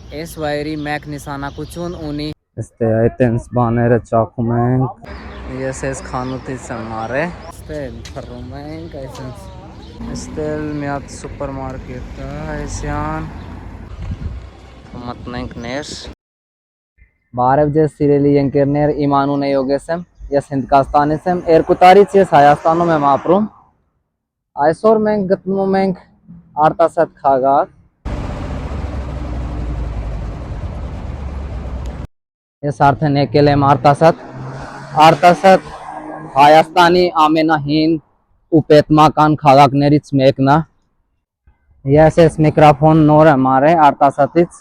Այս վայրի մեկ նշանակություն ունի։ Este այտենց բաները ճաքում ենք։ Ես այս խանութից եմ արել։ Ստել փռում ենք, այսինքն ստել մի հատ սուպերմարկետ է, այսյան։ Մտնենք ներս։ Բարև ձեզ սիրելի ընկերներ, իմ անունը Յոգես եմ, ես Հնդկաստանից եմ, 2 տարից ես Հայաստանում եմ ապրում։ Այսօր մենք գտնվում ենք Արտասատ քաղաք։ Ես արդեն եկել եմ Արտասատ։ Արտասատ Հայաստանի ամենահին ու պետմական քաղաքներից մեկն է։ Ես այս միկրոֆոն նոր եմ արել Արտասատից։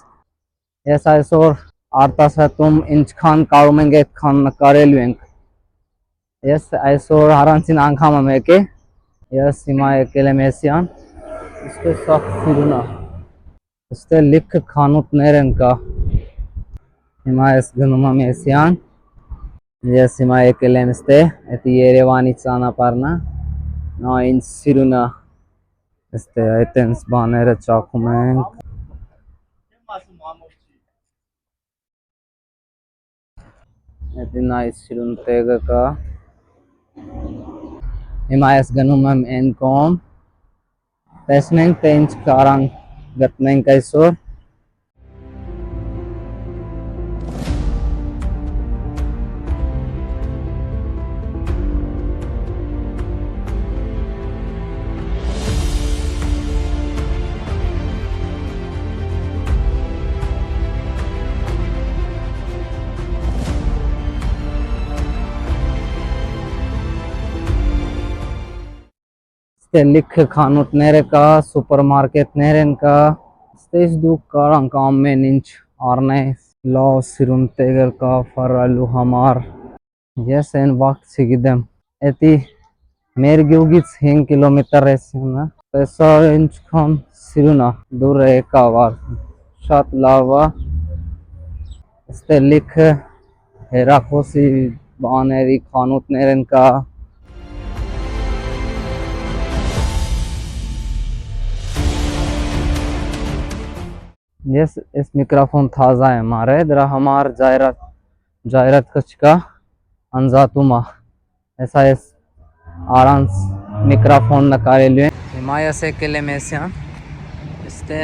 Ես այսօր Արտասատում ինչքան կարում ենք այդքան նկարելու ենք։ Ես այսօր առանցին անգամ եմ եկել։ Ես հիմա եկել եմ Էսիան։ Իստե սա Սիրունա։ Իստե լիքը խանութներ են կա։ Հիմա ես գնում եմ Էսիան։ Ես հիմա եկել եմ ստե, էդի Երևանի ճանապարհն է։ Նա ինձ Սիրունա։ Ստե այտենց բաները ճաքում ենք։ Էդի նայ Սիրուն տեղը կա։ Հիմա ես գնում եմ այն կողմ։ Տեսնենք թե ինչ կարանք գտնենք այսօր։ Լիքը խանութները կա, սուպերմարկետներ են կա։ Ստես դուք կարանք ամեն ինչ առնեք, լավ Սիրուն տեղեր կա ֆարալու համար։ Ես այն վաղ չգիտեմ։ Էդի մեր գյուղից 5 կիլոմետր Էսիան է։ Տեսա ինչքան Սիրուն է, դուր եկավ, շատ լավ է։ Ստե լիքը հեռախոսի բաների խանութներ են կա։ Ես այս միկրոֆոն թազա եմ արել, դրա համար ջայրատը չկա, անձատում է։ Հեսա ես առանց միկրոֆոն նկարելու եմ։ Հիմա ես եկել եմ Էսիան։ Ստե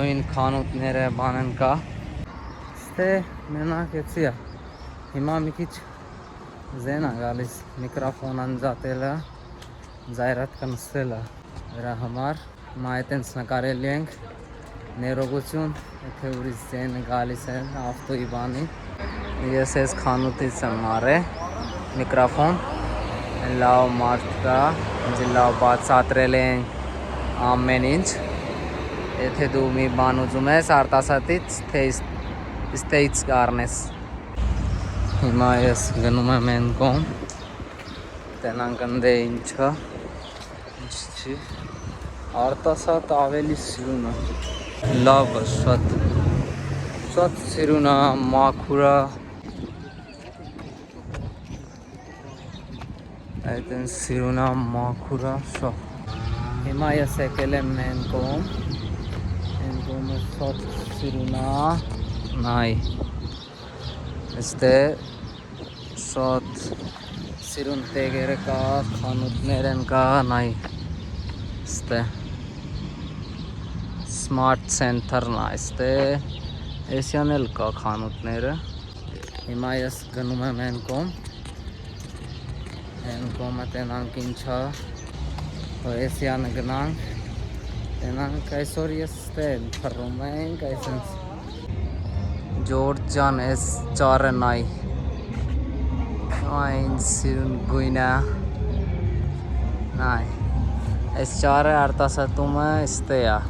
նույն խանութները բանն կա։ Ստե մենակ էցի է։ Հիմա մի քիչ զեն է գալիս միկրոֆոն անձատելը, ջայրատը նստելը։ Դրա համար հիմա այտենց նկարելու ենք։ Ներողություն, եթե ուրիշ զեն գալիս են ավտոյի բանի։ Ես այս խանութից եմ արել միկրոֆոն, լավ մարդ կա, ինձ լավ բացատրել են ամեն ինչ։ Եթե դու մի բան ուզում ես Արտասատից, թե ստեից կառնես։ Հիմա ես գնում եմ այն կողմ, տենանք ընդ ինչը, ինչ չի, Արտասատ ավելի Սիրուն է։ Լավ է, շատ Սիրուն է, մաքուր է։ Այդեն Սիրուն է, մաքուր է, շատ։ Հիմա ես եկել եմ այն կողմ, այն կողմը շատ Սիրուն է, նայ։ Այստե շատ Սիրուն տեղերը կա, խանութներ են կա, նայ։ Այստե Smart Center-ն է, այստե Էսիան էլ կա խանութները։ Հիմա ես գնում եմ այն կողմ։ Այն կողմը տենանք ինչ է, Էսիանը գնանք։ Տենանք այսօր ես ստե փռում ենք, այսինքն Ջորջ ջան, այս ճառը նայ։ Այն Սիրուն գույն է։ Նայ։ Այս ճառը Արտասատում է, ստե է։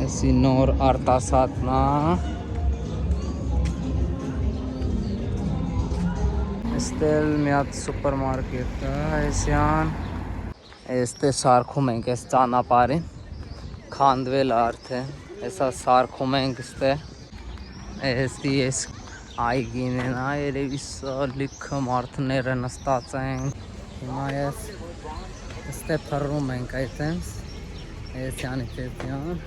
Էսի նոր Արտասատն է։ Ստել մի հատ սուպերմարկետ է, Էսիան։ Էստե սարքում ենք այս ճանապարհին։ Քանդվել է արդեն։ Հեսա սարքում ենք ստե։ Էստի ես այգին են, երևի սա լիքը մարդները նստած են։ Հիմա ես ստե փռում ենք այտենց Էսիանի տեխնիկան։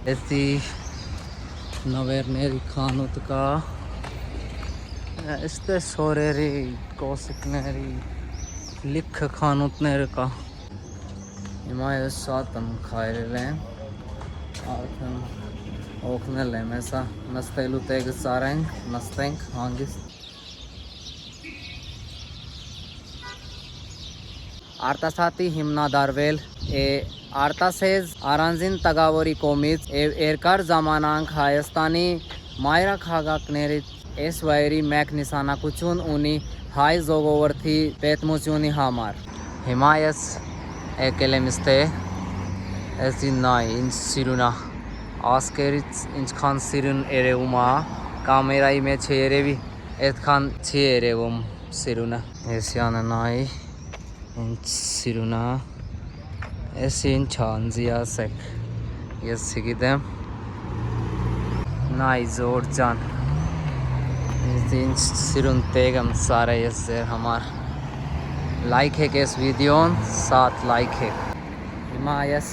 Էստի նվերների խանութ կա, այստեղ սորերի, կոսիկների լիքը խանութներ կա։ Հիմա ես շատ եմ քայլել եմ, արդեն օգնել եմ, հեսա նստելու տեղը ծարենք, նստենք հանգիստ։ Արտասատի հիմնադարվել է Արտասեզ առանձին տաղավարի կողմից եւ երկար ժամանակ Հայաստանի մայրաքաղաքներից այս վայրի մեկ նշանակություն ունի հայ ժողովրդի պետմությունի համար։ Հիմա ես եկել եմ ստեղ, այսին նայ ինչ սիրուն է, ասկերից ինչքան սիրուն երևում է, կամերայի մեջ երևի այդքան չի երևում սիրունը։ Էսյանը նայ ինչ սիրուն է, ես ինչ անձի ասեք, ես չգիտեմ, նայ Զոր ջան, ինչ սիրուն տեղ եմ սարել ես ձեր համար, լայք եք այս վիդեոն, շատ լայք եք։ Հիմա ես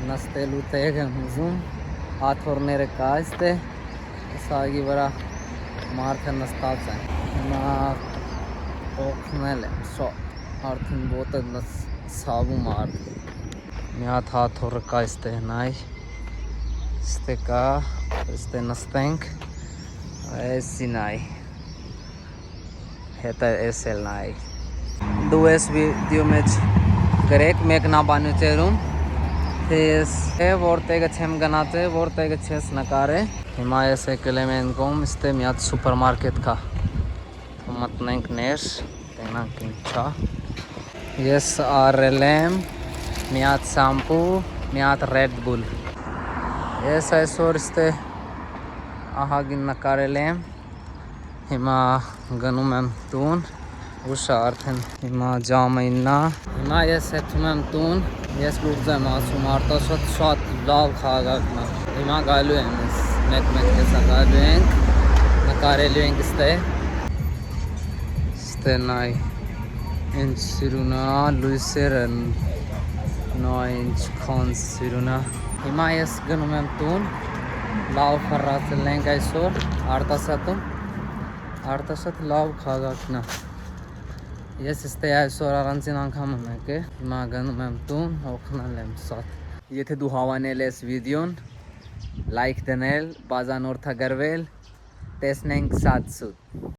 նստելու տեղ եմ ուզում, աթոռները կա այստեղ, սագի վրա մարդը նստած են, հիմա օգնել եմ, արդեն ոտը ցավում է արդեն։ Մի հատ հաթոռը կա այստեղ նայ, այստեղ կա, այստեղ նստենք, այսի նայ, հետը էս էլ նայ։ Դու այս վիդեո մեջ գրեք մեկնաբանությունում, թե ես որտեղը չեմ գնացել, որտեղը չես նկարել։ Հիմա ես եկել եմ այն կողմ, այստեղ մի հատ սուպերմարկետ կա։ Մտնենք ներս, տենանք ինչա։ Ես առել եմ մի հատ շամպու, մի հատ Red Bull։ Ես այսօր ստե ահագին նկարել եմ, հիմա գնում եմ տուն, ուշ է արդեն, հիմա ժամը 9 է, հիմա ես հետում եմ տուն, ես լուրջ եմ ասում, Արտաշատ շատ լավ քաղաքն է, հիմա գալու եմ ես, մեկ հեսա գալու ենք, նկարելու ենք ստե նայ, ինչ սիրուն է, լույսերը նայ ինչքան սիրուն է։ Հիմա ես գնում եմ տուն, լավ խռացել ենք այսօր Արտասատում, Արտասատ լավ քաղաքն է։ Ես ստե այսօր առանձին անգամ եմ եկել, հիմա գնում եմ տուն, օգնել եմ շատ։ Եթե դու հավանել ես վիդեոն, լայք դնել, բաժանորդագրվել, տեսնենք շատ շուտ։